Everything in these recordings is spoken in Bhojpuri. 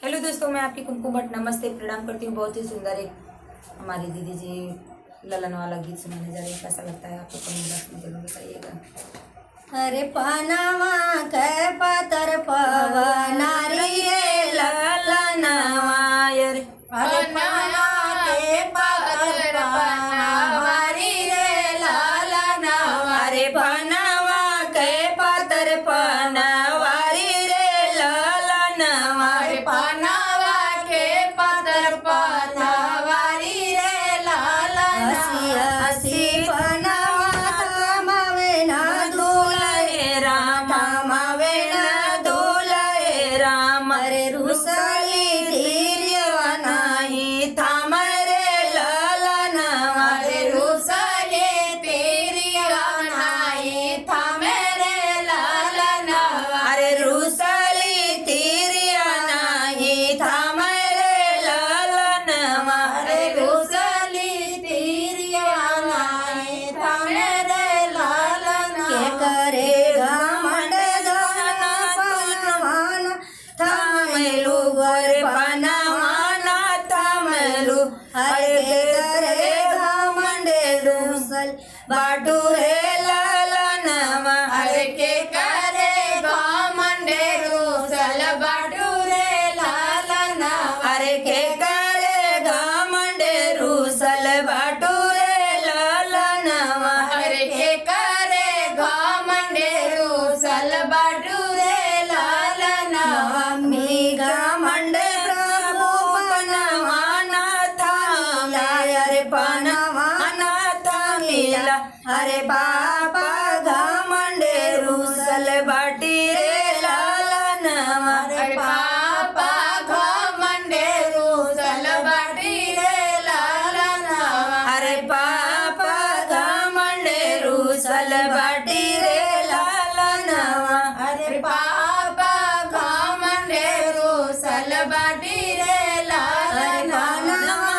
हेलो दोस्तों, मैं आपकी कुमकुम भट्ट नमस्ते प्रणाम करती हूँ। बहुत ही सुंदर एक हमारी दीदी जी ललन वाला गीत सुनाने जा रही है। कैसा लगता है आपको कमेंट बॉक्स में जरूर बताइएगा। अरे पनामा के पातर पवनारी रे ललनवा रे अरे पनामा के पातर पवनारी रे ललनवा अरे पनवा के पातर पनवारी रे ललनवा अरे पनामा के पातर पवनारी रे ललनवा हसी पनामा तमावे ना दुलहे राम तमावे ना दुलहे राम अरे रुसली धीर्यवा नाही थांब रे ललनवा अरे रुसले तेरिया नाही थांबे रे ललनवा अरे रुसली तिरिया नाही थांब रे ललनवा अरे रुसली तेरिया नाही थांबे रे ललनवा के करे घमंड धन पनवान थांबेलू वर पनवाना थांबेलू अरे के करे घमंड रुसल बाटू रे ललनवा अरे के करे घमंड रुसल बाटू रे ललनवा अरे के करे घमंडे रूसल बाटू रे ललनवा अरे के करे घमंड रुसल बाटू रे ललनवा मी घमंड प्रभु पनवाना थांबला अरे पनवाना थांबला अरे बापा घमंडे रूसल बाटी रे ललनवा अरे पापा घमंड रुसल बाटी रे ललनवा अरे पापा घमंडे रूसल बाटी रे ललनवा अरे पापा घमंड रुसल बाटी रे ललनवा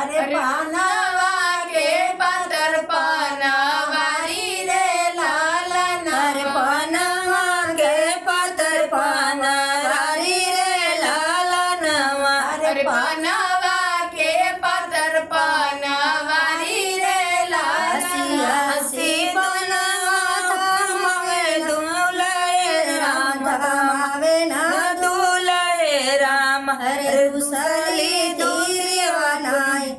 अरे पानवा के पातर पनवारी रे ललनवा अरे पनवा के पातर पनवारी रे ललनवा अरे पानवा के पातर पनवारी रे ललनवा हसी पनवा थांबवे दुलहे राम थमावे ना दुलहे राम अरे रुसली धीर्यवा नाही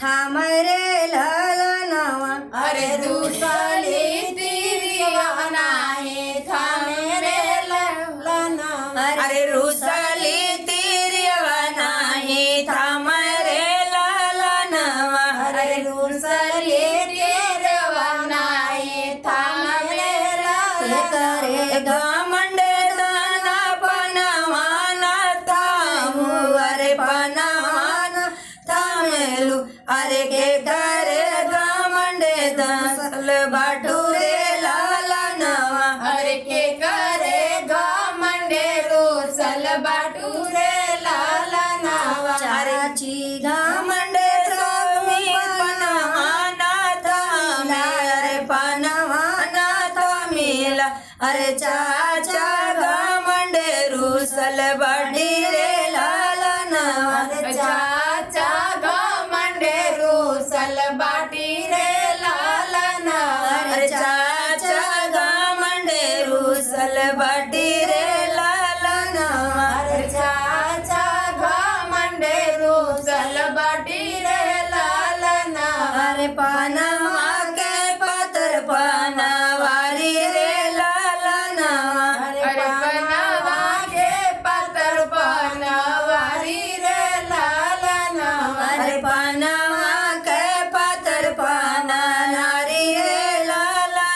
थांब रे ललनवा अरे रुसली धीर्यवा नाही थांब रे ललनवा अरे रुसली तिरवा नाही थांब रे ललनवा अरे रुसली धीर्यवा नाही थांब रे ललनवा घमंडे धन पनवाना थांबू अरे पनवाना थांबेलू अरे के करे घमंडे धन बाटू रे ललनवा अरे के करे घमंड रुसल बाटू रे ललनवा चारची घमंडे स्वामी पनवाना थांबला अरे पनवाना थांबला अरे चाचा घमंडे रुसल बाटी रे ललनवा अरे चाचा घमंड रुसल बाटी रे ललनवा अरे चाचा घमंडे रुसल बाटी रे ललनवा अरे चाचा घमंड रुसल बाटी रे ललनवा अरे पनवा के पातर पनवारी रे ललनवा अरे पनवा के पातर पनवारी रे ललनवा अरे पनवा के पातर पनवारी रे ललनवा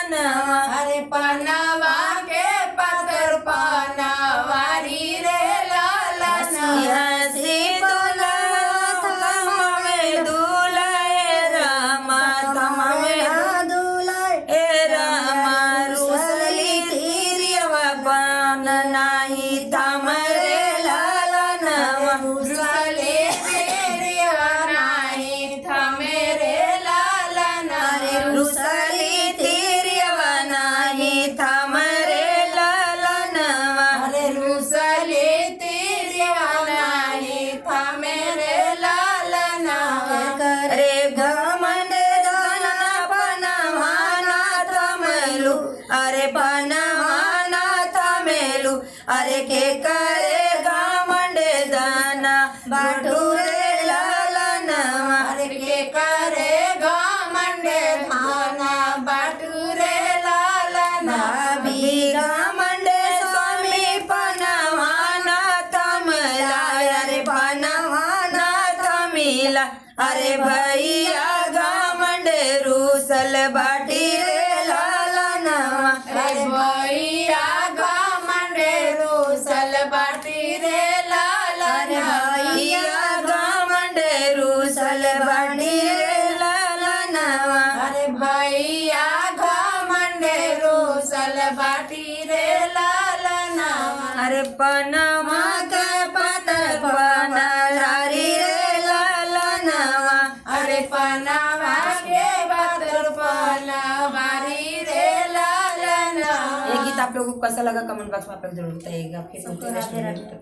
अरे बनवाना थमेलू अरे के करेगा मंडे दाना बटूरे लालनवा अरे के करेगा मंडे धाना बटूरे लालना बीघा मंडे स्वामी पनवाना तमला अरे पनवाना तमिला अरे भैया गा मंडे रूसल बाटी रे लालनवा अरे भैया गा मंडे रूसल बाटी रे लालना भैया गा मंडे रूसल बाटी रे लालनवा अरे भैया गा मंडे रूसल बाटी रे लालना अरे पनमा के पतर पनारी रे लालनवा अरे पनावा के बतर पनावारी रे लालना ये गीत आप लोगों को कैसा लगा कमेंट बॉक्स में आप लोग जरूर बताइएगा फिर मिलते हैं नेक्स्ट वीडियो में।